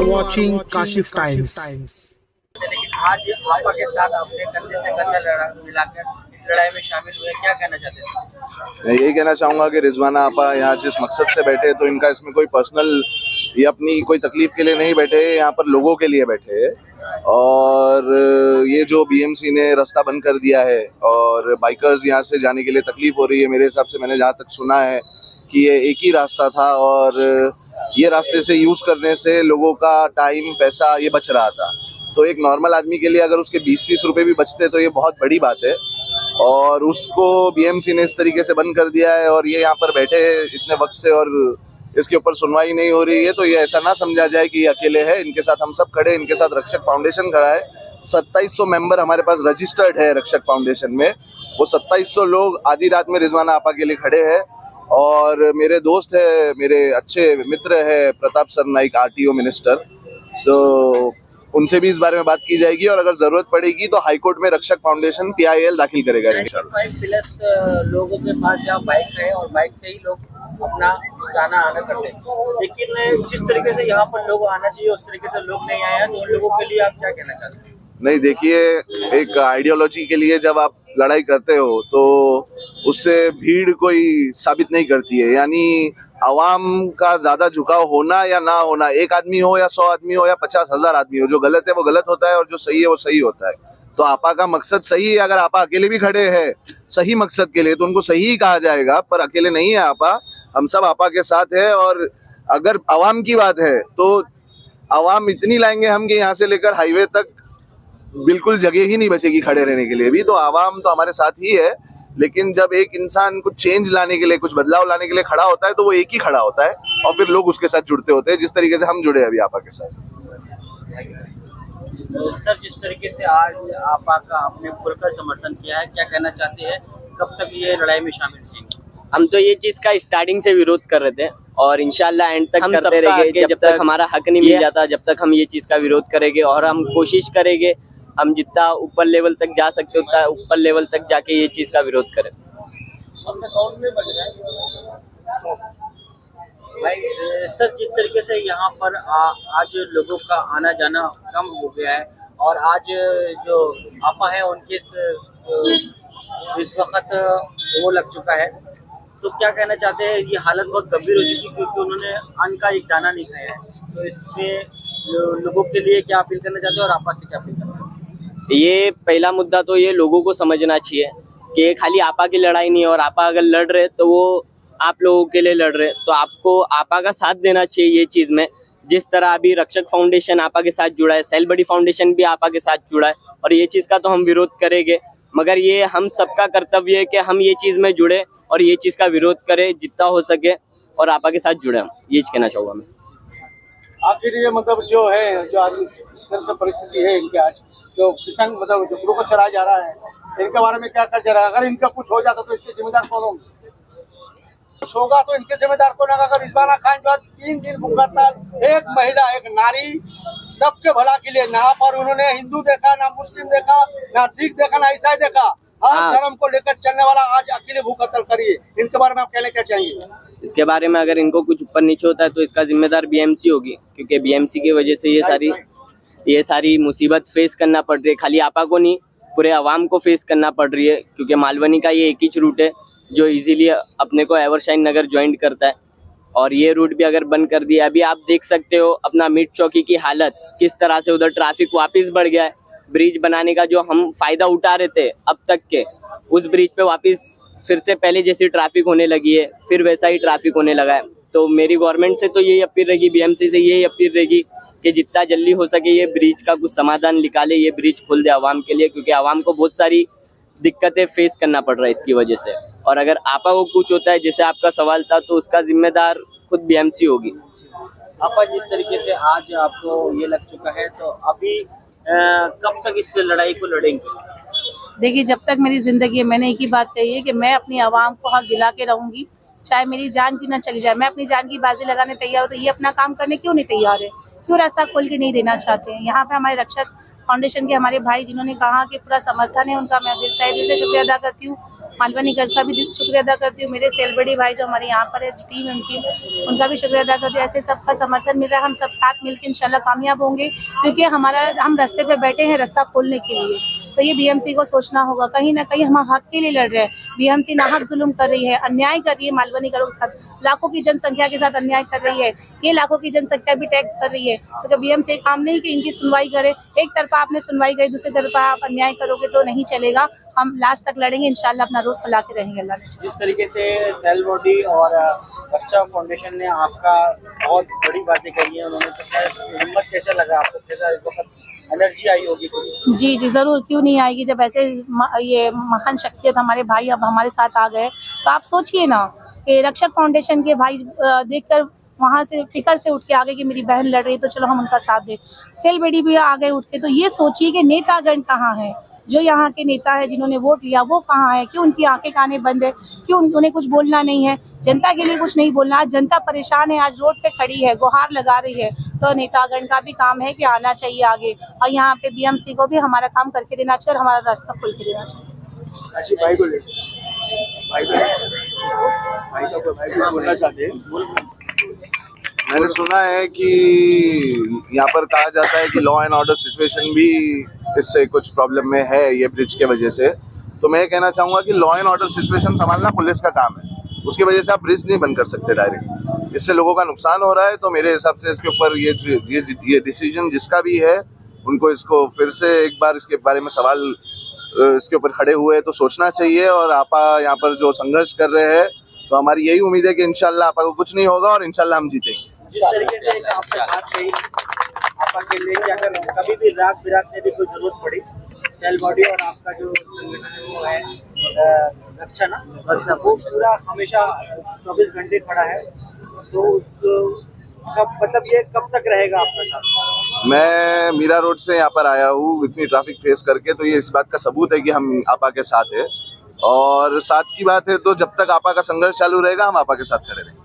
are watching Kashif Times. लेकिन आज आपा के साथ अपने कंधे से कंधा मिलाकर इस लड़ाई में शामिल हुए, क्या कहना चाहते हैं? मैं यही कहना चाहूँगा कि रिजवाना आपा यहाँ जिस मकसद से बैठे तो इनका इसमें कोई पर्सनल ये अपनी कोई तकलीफ के लिए नहीं बैठे, यहाँ पर लोगों के लिए बैठे। और ये जो बीएमसी ने रास्ता बंद कर दिया है और बाइकर्स यहाँ से जाने के लिए तकलीफ हो रही है, मेरे हिसाब से मैंने जहाँ तक सुना है कि ये एक ही रास्ता था और ये रास्ते से यूज़ करने से लोगों का टाइम पैसा ये बच रहा था। तो एक नॉर्मल आदमी के लिए अगर उसके 20-30 रुपए भी बचते तो ये बहुत बड़ी बात है। और उसको बीएमसी ने इस तरीके से बंद कर दिया है और ये यहाँ पर बैठे इतने वक्त से और इसके ऊपर सुनवाई नहीं हो रही है। तो ये ऐसा ना समझा जाए कि ये अकेले है, इनके साथ हम सब खड़े, इनके साथ रक्षक फाउंडेशन खड़ा है। 2700 मेंबर हमारे पास रजिस्टर्ड है रक्षक फाउंडेशन में। वो 2700 लोग आधी रात में रिजवाना आपा के लिए खड़े हैं। और मेरे दोस्त है, मेरे अच्छे मित्र है प्रताप सरनाइक आरटीओ मिनिस्टर, तो उनसे भी इस बारे में बात की जाएगी और अगर जरूरत पड़ेगी तो हाईकोर्ट में रक्षक फाउंडेशन PIL दाखिल करेगा। इसके 5+ लोगों के पास यहाँ बाइक है और बाइक से ही लोग अपना जाना आना करते हैं, लेकिन जिस तरीके से यहाँ पर लोग आना चाहिए उस तरीके से लोग नहीं आए हैं, तो उन लोगों के लिए आप क्या कहना चाहते हैं? नहीं, देखिए, एक आइडियोलॉजी के लिए जब आप लड़ाई करते हो तो उससे भीड़ कोई साबित नहीं करती है। यानी आवाम का ज्यादा झुकाव होना या ना होना, एक आदमी हो या 100 आदमी हो या 50,000 आदमी हो, जो गलत है वो गलत होता है और जो सही है वो सही होता है। तो आपा का मकसद सही है। अगर आपा अकेले भी खड़े हैं सही मकसद के लिए तो उनको सही ही कहा जाएगा, पर अकेले नहीं है आपा, हम सब आपा के साथ है। और अगर आवाम की बात है तो आवाम इतनी लाएंगे हम कि यहाँ से लेकर हाईवे तक बिल्कुल जगह ही नहीं बचेगी खड़े रहने के लिए भी। तो आवाम तो हमारे साथ ही है, लेकिन जब एक इंसान कुछ चेंज लाने के लिए, कुछ बदलाव लाने के लिए खड़ा होता है तो वो एक ही खड़ा होता है और फिर लोग उसके साथ जुड़ते होते हैं, जिस तरीके से हम जुड़े अभी आपा के साथ। तो सर, जिस तरीके से आज आपा का आपने खुलकर समर्थन किया है, क्या कहना चाहते हैं, कब तक ये लड़ाई में शामिल रहेंगे? हम तो ये चीज का स्टार्टिंग से विरोध कर रहे थे और इंशाल्लाह एंड तक हम करते रहेंगे जब तक हमारा हक नहीं मिल जाता, जब तक हम ये चीज का विरोध करेंगे। और हम कोशिश करेंगे हम जितना ऊपर लेवल तक जा सकते उतना ऊपर लेवल तक जाके ये चीज का विरोध करें। अपने साउंड में बज रहा है भाई। सर, जिस तरीके से यहाँ पर आज लोगों का आना जाना कम हो गया है और आज जो आपा है उनके इस वक्त वो लग चुका है, तो क्या कहना चाहते हैं? ये हालत बहुत गंभीर हो चुकी क्योंकि उन्होंने अन्न का एक दाना नहीं खाया है, तो इसमें लोगों के लिए क्या अपील करना चाहते हैं और आपा से क्या अपील करना चाहते हैं? ये पहला मुद्दा तो ये लोगों को समझना चाहिए कि खाली आपा की लड़ाई नहीं है और आपा अगर लड़ रहे तो वो आप लोगों के लिए लड़ रहे, तो आपको आपा का साथ देना चाहिए ये चीज में। जिस तरह अभी रक्षक फाउंडेशन आपा के साथ जुड़ा है, सेल बडी फाउंडेशन भी आपा के साथ जुड़ा है और ये चीज का तो हम विरोध करेंगे, मगर ये हम सबका कर्तव्य है कि हम ये चीज में जुड़े और ये चीज का विरोध करें जितना हो सके और आपा के साथ जुड़े। हम ये कहना चाहूँगा मैं। आखिर ये मतलब जो है, जो आज इस तरह से परिस्थिति है इनके, आज जो किसान मतलब जो गुरु को चलाया जा रहा है, इनके बारे में क्या कर जा रहा है? अगर इनका कुछ हो जाता तो इसके जिम्मेदार कौन होंगे? कुछ होगा तो इनके जिम्मेदार कौन होगा? अगर रिजवाना खान जो 3 दिन भूख हड़ताल, एक महिला एक नारी, सबके भला के लिए, ना पर उन्होंने हिंदू देखा, ना मुस्लिम देखा, ना सिख देखा, ना ईसाई देखा, हर धर्म को लेकर चलने वाला आज अकेले भूख हड़ताल करिए। इनके बारे में आप कहना क्या चाहेंगे? इसके बारे में अगर इनको कुछ ऊपर नीचे होता है तो इसका जिम्मेदार बीएमसी होगी, क्योंकि बीएमसी की वजह से ये सारी मुसीबत फेस करना पड़ रही है। खाली आपा को नहीं, पूरे आवाम को फेस करना पड़ रही है, क्योंकि मालवनी का ये एक ही रूट है जो इजीली अपने को एवरशाइन नगर ज्वाइन करता है और ये रूट भी अगर बंद कर दिया, अभी आप देख सकते हो अपना मीट चौकी की हालत किस तरह से, उधर ट्रैफिक वापस बढ़ गया है। ब्रिज बनाने का जो हम फायदा उठा रहे थे अब तक के, उस ब्रिज पे वापस फिर से पहले जैसी ट्रैफिक होने लगी है, फिर वैसा ही ट्रैफिक होने लगा है। तो मेरी गवर्नमेंट से तो यही अपील रहेगी, बीएमसी से यही अपील रहेगी कि जितना जल्दी हो सके ये ब्रिज का कुछ समाधान निकाले, ये ब्रिज खोल दे आवाम के लिए, क्योंकि आवाम को बहुत सारी दिक्कतें फेस करना पड़ रहा है इसकी वजह से। और अगर आपा को कुछ होता है, जैसे आपका सवाल था, तो उसका जिम्मेदार खुद बीएमसी होगी। आपा, जिस तरीके से आज आपको ये लग चुका है, तो अभी कब तक इस लड़ाई को लड़ेंगे? देखिए, जब तक मेरी जिंदगी है, मैंने एक ही बात कही है कि मैं अपनी आवाम को हक दिला के रहूंगी, चाहे मेरी जान की ना चली जाए। मैं अपनी जान की बाजी लगाने तैयार हूँ, तो ये अपना काम करने क्यों नहीं तैयार है? क्यों रास्ता खोल के नहीं देना चाहते हैं? यहाँ पे हमारे रक्षक फाउंडेशन के हमारे भाई जिन्होंने कहा कि पूरा समर्थन है उनका, मैं तहे दिल से शुक्रिया अदा करती हूँ। मालवनी गर्ल्स का भी शुक्रिया अदा करती हूँ, मेरे सेलबड़ी भाई जो हमारे यहाँ पर है टीम है उनकी, उनका भी शुक्रिया अदा करती हूँ। ऐसे सबका समर्थन मिल रहा है, हम सब साथ मिलकर इंशाल्लाह कामयाब होंगे, क्योंकि हम रास्ते पे बैठे हैं रास्ता खोलने के लिए। तो ये बीएमसी को सोचना होगा, कहीं ना कहीं हम हक के लिए लड़ रहे हैं, बीएमसी नाहक जुल्म कर रही है, अन्याय कर रही है मालवनी गर्ल्स के साथ, लाखों की जनसंख्या के साथ अन्याय कर रही है, ये लाखों की जनसंख्या भी टैक्स कर रही है। तो क्या बीएमसी काम नहीं कि इनकी सुनवाई करे? एक तरफा आपने सुनवाई करी, दूसरी तरफा आप अन्याय करोगे तो नहीं चलेगा। हम लास्ट तक लड़ेंगे इंशाल्लाह, अपना रूप फैला के रहेंगे अल्लाह ने। जिस तरीके से सेल बॉडी और बच्चा फाउंडेशन ने आपका बहुत बड़ी बातें कही है, उन्होंने तो हिम्मत कैसे लगा आपको, कैसा इस वक्त एनर्जी आई होगी? जी जी ज़रूर, क्यों नहीं आएगी। जब ऐसे ये महान शख्सियत हमारे भाई अब हमारे साथ आ गए, तो आप सोचिए ना कि रक्षक फाउंडेशन के भाई देखकर वहाँ से फिक्र से उठ के आ गए कि मेरी बहन लड़ रही है तो चलो हम उनका साथ दें। सेल बेड़ी भी आ गए उठ के। तो ये सोचिए कि नेतागण कहाँ हैं, जो यहाँ के नेता है जिन्होंने वोट लिया वो कहाँ है? क्यों उनकी आंखें काने बंद है? क्यों उन्हें कुछ बोलना नहीं है? जनता के लिए कुछ नहीं बोलना? आज जनता परेशान है, आज रोड पे खड़ी है, गुहार लगा रही है। तो नेतागण का भी काम है कि आना चाहिए आगे, और यहाँ पे बीएमसी को भी हमारा काम करके देना चाहिए और हमारा रास्ता खोल के देना चाहिए। अच्छा भाई को बोलना चाहते हैं। मैंने सुना है कि यहाँ पर कहा जाता है कि लॉ एंड ऑर्डर सिचुएशन भी इससे कुछ प्रॉब्लम में है, ये ब्रिज के वजह से। तो मैं कहना चाहूँगा कि लॉ एंड ऑर्डर सिचुएशन संभालना पुलिस का काम है, उसकी वजह से आप ब्रिज नहीं बंद कर सकते डायरेक्ट। इससे लोगों का नुकसान हो रहा है। तो मेरे हिसाब से इसके ऊपर ये डिसीजन जिसका भी है, उनको इसको फिर से एक बार इसके बारे में सवाल इसके ऊपर खड़े हुए तो सोचना चाहिए। और आपा यहाँ पर जो संघर्ष कर रहे हैं, तो हमारी यही उम्मीद है कि इंशाल्लाह आपा को कुछ नहीं होगा और इंशाल्लाह हम जीतेंगे। जिस तरीके से आपने बात कही, आपा के लिए कि अगर कभी भी रात बिरात में भी कोई जरूरत पड़ी, सेल बॉडी और आपका जो संगठन है वो है रक्षा ना, वो पूरा हमेशा 24 घंटे खड़ा है। तो मतलब ये कब तक रहेगा आपका साथ? मैं मीरा रोड से यहाँ पर आया हूँ इतनी ट्रैफिक फेस करके, तो ये इस बात का सबूत है कि हम आपा के साथ है। और साथ की बात है तो जब तक आपा का संघर्ष चालू रहेगा, हम आपा के साथ खड़े रहेंगे।